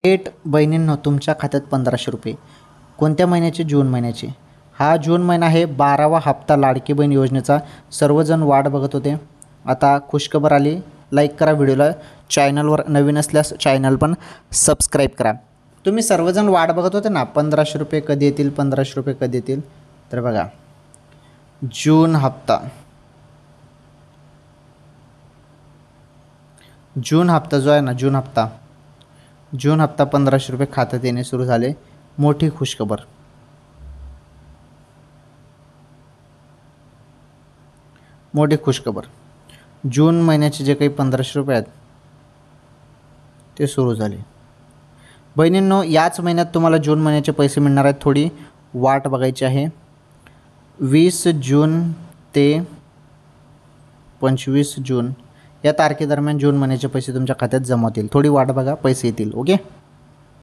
थेट बहिणींनो तुमच्या खात्यात 1500 रुपये. कोणत्या महिन्याचे? जून महिन्याचे. हा जून महिना आहे 12वा हप्ता लाडकी बहीण योजनेचा. सर्वजण वाट बघत होते. आता खुशखबर आली. लाईक करा व्हिडिओला. चॅनलवर नवीन असल्यास चॅनल पण सबस्क्राईब करा. तुम्ही सर्वजण वाट बघत होते ना 1500 रुपये कधी येतील, 1500 रुपये कधी येतील. तर बघा जून हप्ता जो आहे ना जून हप्ता 1500 रुपये खात्यात येणे सुरू झाले. मोठी खुशखबर. जून महिन्याचे जे काही 1500 रुपये आहेत ते सुरू झाले. बहिणींनो याच महिन्यात तुम्हाला जून महिन्याचे पैसे मिळणार आहेत. थोडी वाट बघायची आहे. 20 जून ते 25 जून या तारखेदरम्यान जून महिन्याचे पैसे तुमच्या खात्यात जमा होतील. थोडी वाट बघा, पैसे येतील. ओके.